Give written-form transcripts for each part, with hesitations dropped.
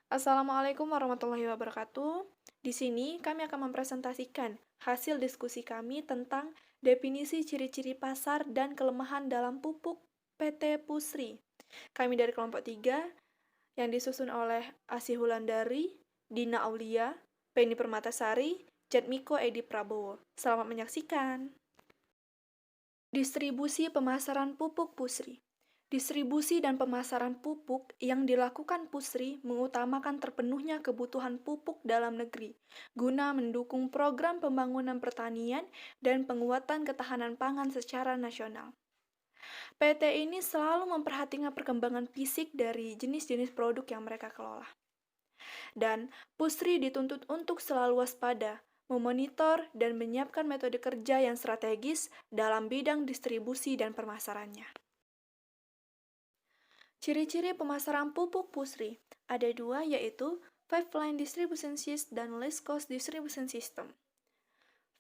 Assalamualaikum warahmatullahi wabarakatuh. Di sini kami akan mempresentasikan hasil diskusi kami tentang definisi ciri-ciri pasar dan kelemahan dalam pupuk PT Pusri. Kami dari kelompok 3 yang disusun oleh Asih Wulandari, Dina Aulia, Penny Permatasari, Jatmiko Edi Prabowo. Selamat menyaksikan. Distribusi pemasaran pupuk Pusri. Distribusi dan pemasaran pupuk yang dilakukan Pusri mengutamakan terpenuhnya kebutuhan pupuk dalam negeri, guna mendukung program pembangunan pertanian dan penguatan ketahanan pangan secara nasional. PT ini selalu memperhatikan perkembangan fisik dari jenis-jenis produk yang mereka kelola. Dan Pusri dituntut untuk selalu waspada, memonitor, dan menyiapkan metode kerja yang strategis dalam bidang distribusi dan pemasarannya. Ciri-ciri pemasaran pupuk Pusri ada dua, yaitu Five Line Distribution System dan Least Cost Distribution System.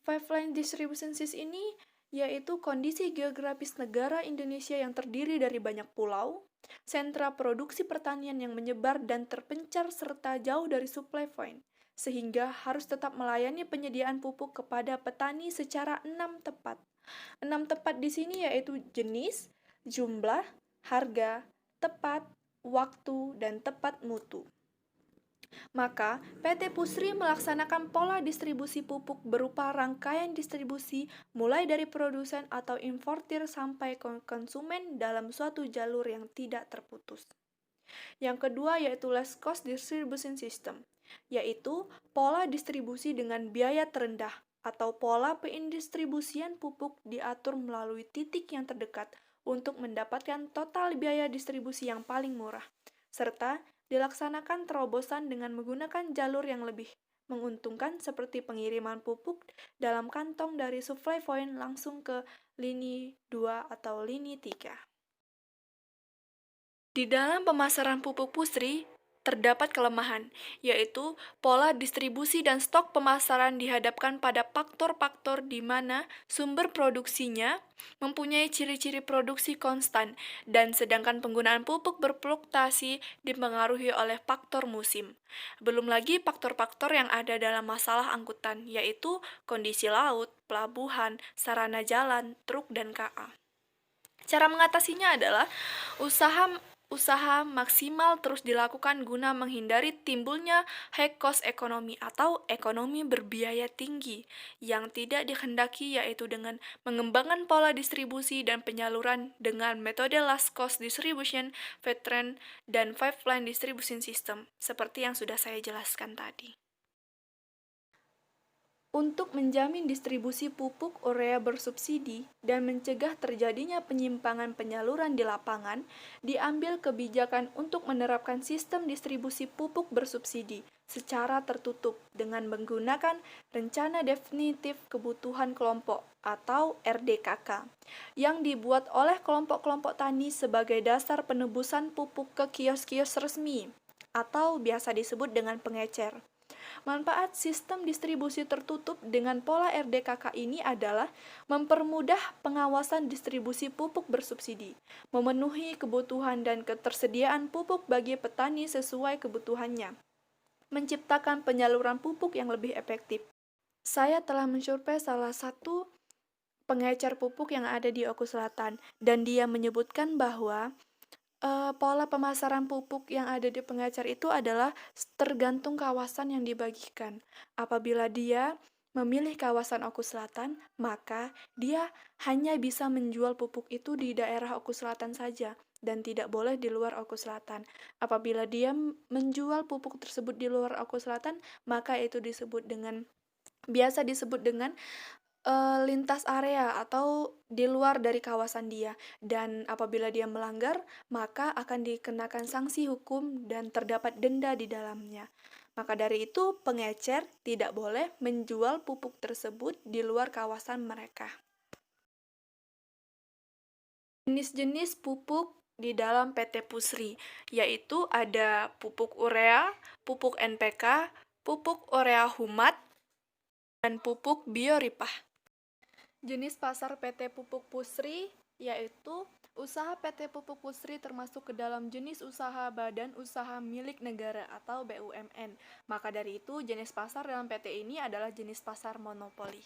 Five Line Distribution System ini yaitu kondisi geografis negara Indonesia yang terdiri dari banyak pulau, sentra produksi pertanian yang menyebar dan terpencar serta jauh dari supply point, sehingga harus tetap melayani penyediaan pupuk kepada petani secara 6 tempat. 6 tempat di sini yaitu jenis, jumlah, harga, tepat, waktu, dan tepat mutu. Maka, PT Pusri melaksanakan pola distribusi pupuk berupa rangkaian distribusi mulai dari produsen atau importir sampai ke konsumen dalam suatu jalur yang tidak terputus. Yang kedua yaitu Less Cost Distribution System, yaitu pola distribusi dengan biaya terendah atau pola pendistribusian pupuk diatur melalui titik yang terdekat untuk mendapatkan total biaya distribusi yang paling murah, serta dilaksanakan terobosan dengan menggunakan jalur yang lebih menguntungkan seperti pengiriman pupuk dalam kantong dari supply point langsung ke lini 2 atau lini 3. Di dalam pemasaran pupuk Pusri, terdapat kelemahan, yaitu pola distribusi dan stok pemasaran dihadapkan pada faktor-faktor di mana sumber produksinya mempunyai ciri-ciri produksi konstan, dan sedangkan penggunaan pupuk berfluktuasi dipengaruhi oleh faktor musim. Belum lagi faktor-faktor yang ada dalam masalah angkutan, yaitu kondisi laut, pelabuhan, sarana jalan, truk, dan KA. Cara mengatasinya adalah usaha usaha maksimal terus dilakukan guna menghindari timbulnya high cost ekonomi atau ekonomi berbiaya tinggi yang tidak dikehendaki, yaitu dengan mengembangkan pola distribusi dan penyaluran dengan metode last cost distribution, veteran, dan five line distribution system seperti yang sudah saya jelaskan tadi. Untuk menjamin distribusi pupuk urea bersubsidi dan mencegah terjadinya penyimpangan penyaluran di lapangan, diambil kebijakan untuk menerapkan sistem distribusi pupuk bersubsidi secara tertutup dengan menggunakan Rencana Definitif Kebutuhan Kelompok atau RDKK yang dibuat oleh kelompok-kelompok tani sebagai dasar penebusan pupuk ke kios-kios resmi atau biasa disebut dengan pengecer. Manfaat sistem distribusi tertutup dengan pola RDKK ini adalah mempermudah pengawasan distribusi pupuk bersubsidi, memenuhi kebutuhan dan ketersediaan pupuk bagi petani sesuai kebutuhannya, menciptakan penyaluran pupuk yang lebih efektif. Saya telah mensurvei salah satu pengecer pupuk yang ada di Oku Selatan, dan dia menyebutkan bahwa pola pemasaran pupuk yang ada di pengecer itu adalah tergantung kawasan yang dibagikan. Apabila dia memilih kawasan Oku Selatan, maka dia hanya bisa menjual pupuk itu di daerah Oku Selatan saja dan tidak boleh di luar Oku Selatan. Apabila dia menjual pupuk tersebut di luar Oku Selatan, maka itu biasa disebut dengan lintas area atau di luar dari kawasan dia, dan apabila dia melanggar, maka akan dikenakan sanksi hukum dan terdapat denda di dalamnya. Maka dari itu, pengecer tidak boleh menjual pupuk tersebut di luar kawasan mereka. Jenis-jenis pupuk di dalam PT Pusri, yaitu ada pupuk urea, pupuk NPK, pupuk urea humat, dan pupuk bioripah. Jenis pasar PT Pupuk Pusri yaitu Usaha PT Pupuk Pusri termasuk ke dalam jenis usaha badan usaha milik negara atau BUMN. Maka dari itu, jenis pasar dalam PT ini adalah jenis pasar monopoli.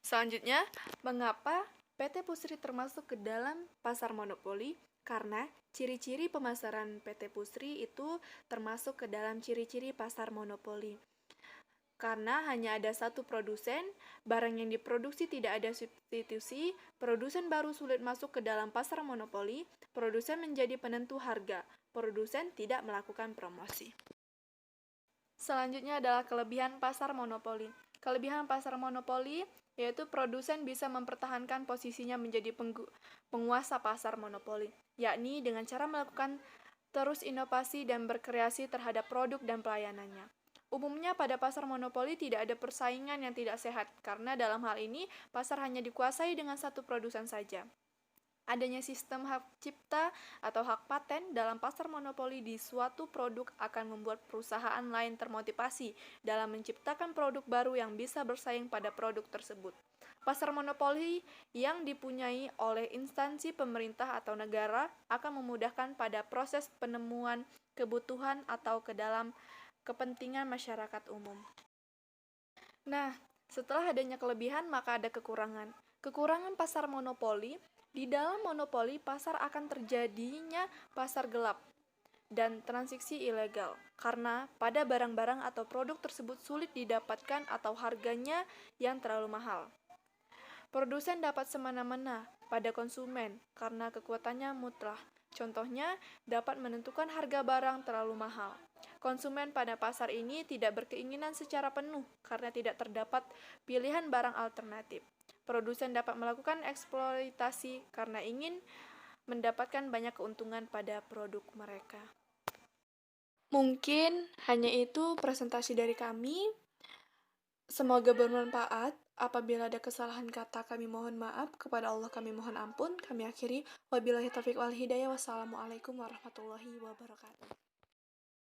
Selanjutnya, mengapa PT Pusri termasuk ke dalam pasar monopoli? Karena ciri-ciri pemasaran PT Pusri itu termasuk ke dalam ciri-ciri pasar monopoli. Karena hanya ada satu produsen, barang yang diproduksi tidak ada substitusi, produsen baru sulit masuk ke dalam pasar monopoli, produsen menjadi penentu harga, produsen tidak melakukan promosi. Selanjutnya adalah kelebihan pasar monopoli. Kelebihan pasar monopoli yaitu produsen bisa mempertahankan posisinya menjadi penguasa pasar monopoli, yakni dengan cara melakukan terus inovasi dan berkreasi terhadap produk dan pelayanannya. Umumnya pada pasar monopoli tidak ada persaingan yang tidak sehat, karena dalam hal ini pasar hanya dikuasai dengan satu produsen saja. Adanya sistem hak cipta atau hak paten dalam pasar monopoli di suatu produk akan membuat perusahaan lain termotivasi dalam menciptakan produk baru yang bisa bersaing pada produk tersebut. Pasar monopoli yang dipunyai oleh instansi pemerintah atau negara akan memudahkan pada proses penemuan kebutuhan atau ke dalam kepentingan masyarakat umum. Nah, setelah adanya kelebihan maka ada kekurangan. Kekurangan pasar monopoli, di dalam monopoli pasar akan terjadinya pasar gelap dan transaksi ilegal karena pada barang-barang atau produk tersebut sulit didapatkan atau harganya yang terlalu mahal. Produsen dapat semena-mena pada konsumen karena kekuatannya mutlak. Contohnya, dapat menentukan harga barang terlalu mahal. Konsumen pada pasar ini tidak berkeinginan secara penuh karena tidak terdapat pilihan barang alternatif. Produsen dapat melakukan eksploitasi karena ingin mendapatkan banyak keuntungan pada produk mereka. Mungkin hanya itu presentasi dari kami. Semoga bermanfaat. Apabila ada kesalahan kata, kami mohon maaf. Kepada Allah kami mohon ampun. Kami akhiri. Wabillahi taufiq wal hidayah. Wassalamualaikum warahmatullahi wabarakatuh.